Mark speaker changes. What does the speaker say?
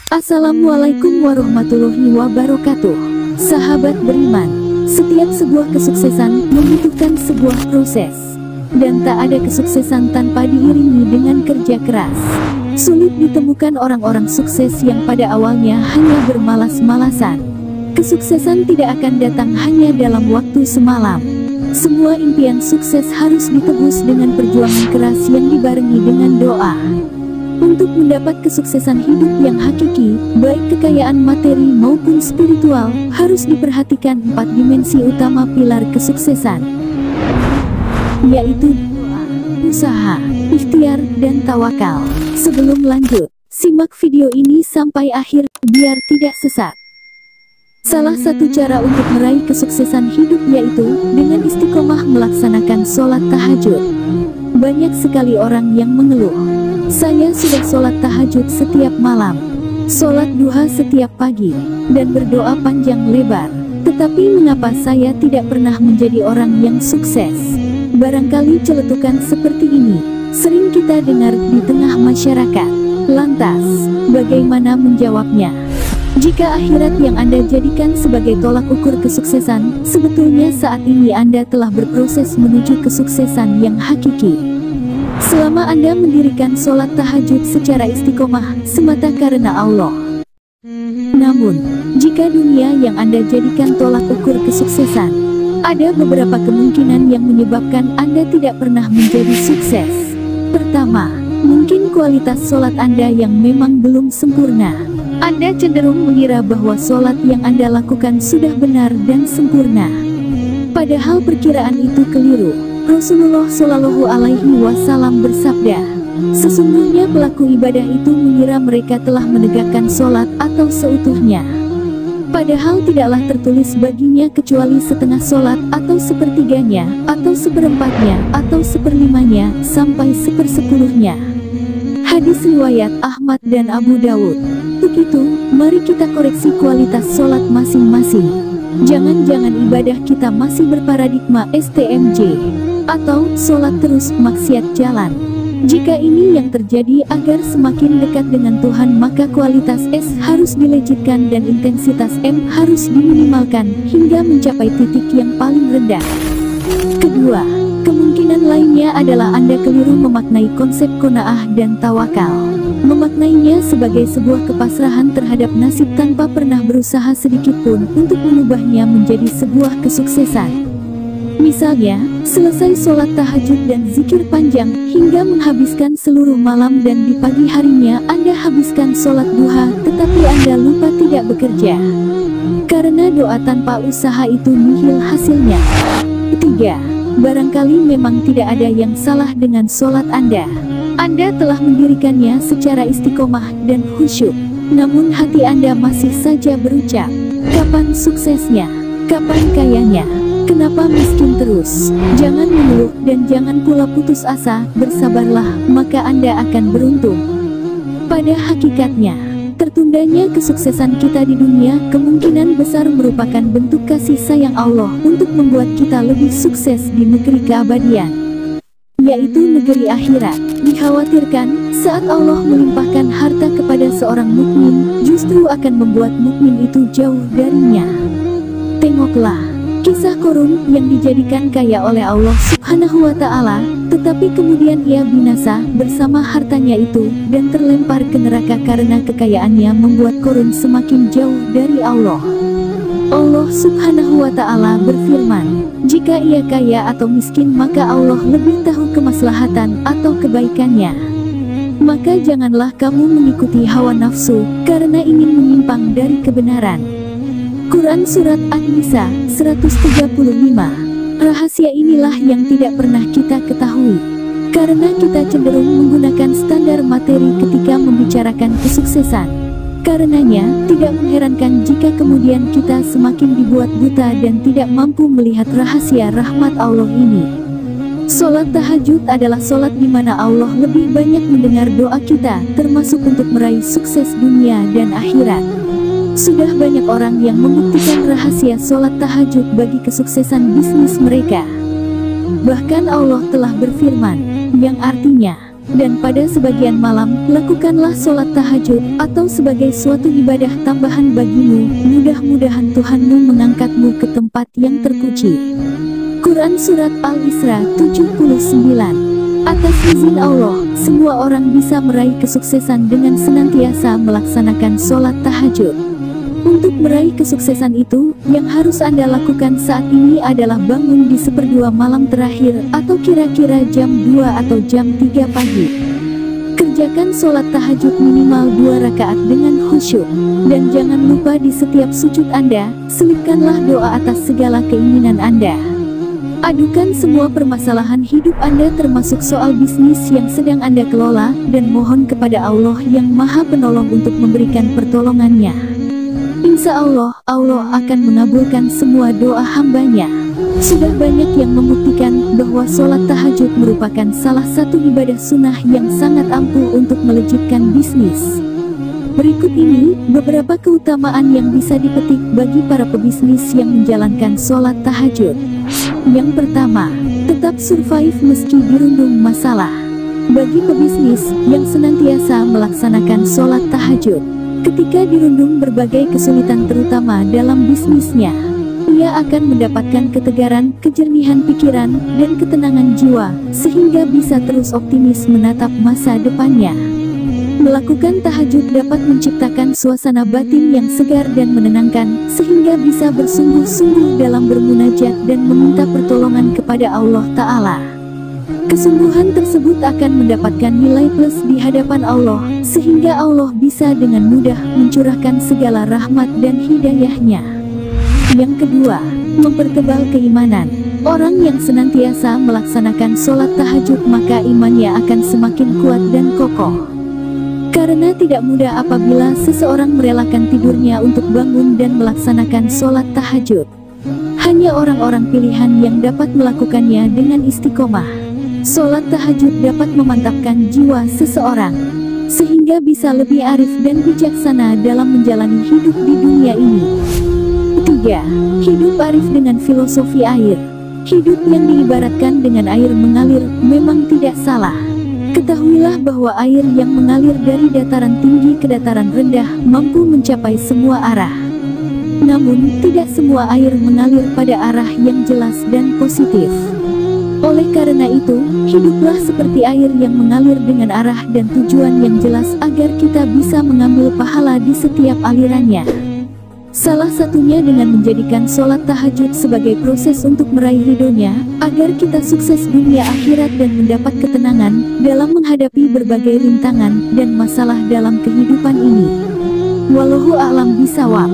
Speaker 1: Assalamualaikum warahmatullahi wabarakatuh. Sahabat beriman, setiap sebuah kesuksesan membutuhkan sebuah proses, dan tak ada kesuksesan tanpa diiringi dengan kerja keras. Sulit ditemukan orang-orang sukses yang pada awalnya hanya bermalas-malasan. Kesuksesan tidak akan datang hanya dalam waktu semalam. Semua impian sukses harus ditebus dengan perjuangan keras yang dibarengi dengan doa. Untuk mendapat kesuksesan hidup yang hakiki, baik kekayaan materi maupun spiritual, harus diperhatikan 4 dimensi utama pilar kesuksesan, yaitu doa, usaha, ikhtiar, dan tawakal. Sebelum lanjut, simak video ini sampai akhir biar tidak sesat. Salah satu cara untuk meraih kesuksesan hidup yaitu dengan istiqomah melaksanakan sholat tahajud. Banyak sekali orang yang mengeluh, "Saya sudah sholat tahajud setiap malam, sholat duha setiap pagi, dan berdoa panjang lebar. Tetapi mengapa saya tidak pernah menjadi orang yang sukses?" Barangkali celetukan seperti ini sering kita dengar di tengah masyarakat. Lantas, bagaimana menjawabnya? Jika akhirat yang Anda jadikan sebagai tolak ukur kesuksesan, sebetulnya saat ini Anda telah berproses menuju kesuksesan yang hakiki. Selama Anda mendirikan sholat tahajud secara istiqomah semata karena Allah. Namun, jika dunia yang Anda jadikan tolak ukur kesuksesan, ada beberapa kemungkinan yang menyebabkan Anda tidak pernah menjadi sukses. Pertama, mungkin kualitas sholat Anda yang memang belum sempurna. Anda cenderung mengira bahwa sholat yang Anda lakukan sudah benar dan sempurna. Padahal perkiraan itu keliru. Rasulullah Shallallahu Alaihi Wasallam bersabda, "Sesungguhnya pelaku ibadah itu mengira mereka telah menegakkan sholat atau seutuhnya. Padahal tidaklah tertulis baginya kecuali setengah sholat atau sepertiganya, atau seperempatnya, atau seperlimanya, sampai sepersepuluhnya." Hadis riwayat Ahmad dan Abu Dawud. Untuk itu, mari kita koreksi kualitas sholat masing-masing. Jangan-jangan ibadah kita masih berparadigma STMJ, atau sholat terus maksiat jalan. Jika ini yang terjadi, agar semakin dekat dengan Tuhan, maka kualitas S harus dilejitkan dan intensitas M harus diminimalkan hingga mencapai titik yang paling rendah. Kedua, kemungkinan lainnya adalah Anda keliru memaknai konsep qanaah dan tawakal. Memaknainya sebagai sebuah kepasrahan terhadap nasib tanpa pernah berusaha sedikitpun untuk mengubahnya menjadi sebuah kesuksesan. Misalnya, selesai sholat tahajud dan zikir panjang hingga menghabiskan seluruh malam, dan di pagi harinya Anda habiskan sholat duha, tetapi Anda lupa tidak bekerja. Karena doa tanpa usaha itu nihil hasilnya. Ketiga, barangkali memang tidak ada yang salah dengan sholat Anda. Anda telah mendirikannya secara istiqomah dan khusyuk, namun hati Anda masih saja berucap, "Kapan suksesnya? Kapan kayanya? Kenapa miskin terus?" Jangan mengeluh dan jangan pula putus asa, bersabarlah, maka Anda akan beruntung. Pada hakikatnya, tertundanya kesuksesan kita di dunia kemungkinan besar merupakan bentuk kasih sayang Allah untuk membuat kita lebih sukses di negeri keabadian, yaitu negeri akhirat. Dikhawatirkan, saat Allah melimpahkan harta kepada seorang mukmin, justru akan membuat mukmin itu jauh darinya. Tengoklah kisah Qarun yang dijadikan kaya oleh Allah Subhanahu wa Ta'ala, tetapi kemudian ia binasa bersama hartanya itu dan terlempar ke neraka karena kekayaannya membuat Qarun semakin jauh dari Allah. Allah Subhanahu wa Ta'ala berfirman, "Jika ia kaya atau miskin, maka Allah lebih tahu kemaslahatan atau kebaikannya. Maka janganlah kamu mengikuti hawa nafsu karena ingin menyimpang dari kebenaran." Quran Surat An-Nisa 135. Rahasia inilah yang tidak pernah kita ketahui, karena kita cenderung menggunakan standar materi ketika membicarakan kesuksesan. Karenanya, tidak mengherankan jika kemudian kita semakin dibuat buta dan tidak mampu melihat rahasia rahmat Allah ini. Sholat tahajud adalah sholat di mana Allah lebih banyak mendengar doa kita, termasuk untuk meraih sukses dunia dan akhirat. Sudah banyak orang yang membuktikan rahasia sholat tahajud bagi kesuksesan bisnis mereka. Bahkan Allah telah berfirman, yang artinya, Dan pada sebagian malam, lakukanlah sholat tahajud, atau sebagai suatu ibadah tambahan bagimu. Mudah-mudahan Tuhanmu mengangkatmu ke tempat yang terpuji. Quran Surat Al-Isra 79. Atas izin Allah, semua orang bisa meraih kesuksesan dengan senantiasa melaksanakan sholat tahajud. Untuk meraih kesuksesan itu, yang harus Anda lakukan saat ini adalah bangun di 1/2 malam terakhir, atau kira-kira jam 2 atau jam 3 pagi. Kerjakan sholat tahajud minimal 2 rakaat dengan khusyuk. Dan jangan lupa di setiap sujud Anda, selipkanlah doa atas segala keinginan Anda. Adukan semua permasalahan hidup Anda termasuk soal bisnis yang sedang Anda kelola, dan mohon kepada Allah yang Maha Penolong untuk memberikan pertolongannya. Insya Allah, Allah akan mengabulkan semua doa hambanya. Sudah banyak yang membuktikan bahwa sholat tahajud merupakan salah satu ibadah sunnah yang sangat ampuh untuk melejitkan bisnis. Berikut ini beberapa keutamaan yang bisa dipetik bagi para pebisnis yang menjalankan sholat tahajud. Yang pertama, tetap survive meski dirundung masalah. Bagi pebisnis yang senantiasa melaksanakan sholat tahajud, ketika dirundung berbagai kesulitan terutama dalam bisnisnya, ia akan mendapatkan ketegaran, kejernihan pikiran, dan ketenangan jiwa, sehingga bisa terus optimis menatap masa depannya. Melakukan tahajud dapat menciptakan suasana batin yang segar dan menenangkan, sehingga bisa bersungguh-sungguh dalam bermunajat dan meminta pertolongan kepada Allah Ta'ala. Kesungguhan tersebut akan mendapatkan nilai plus di hadapan Allah, sehingga Allah bisa dengan mudah mencurahkan segala rahmat dan hidayahnya. Yang kedua, mempertebal keimanan. Orang yang senantiasa melaksanakan sholat tahajud maka imannya akan semakin kuat dan kokoh. Karena tidak mudah apabila seseorang merelakan tidurnya untuk bangun dan melaksanakan sholat tahajud. Hanya orang-orang pilihan yang dapat melakukannya dengan istiqomah. Sholat tahajud dapat memantapkan jiwa seseorang, sehingga bisa lebih arif dan bijaksana dalam menjalani hidup di dunia ini. 3. Hidup arif dengan filosofi air. Hidup yang diibaratkan dengan air mengalir memang tidak salah. Ketahuilah bahwa air yang mengalir dari dataran tinggi ke dataran rendah mampu mencapai semua arah. Namun, tidak semua air mengalir pada arah yang jelas dan positif. Oleh karena itu, hiduplah seperti air yang mengalir dengan arah dan tujuan yang jelas agar kita bisa mengambil pahala di setiap alirannya. Salah satunya dengan menjadikan sholat tahajud sebagai proses untuk meraih ridhonya, agar kita sukses dunia akhirat dan mendapat ketenangan dalam menghadapi berbagai rintangan dan masalah dalam kehidupan ini. Wallahu a'lam bishawab.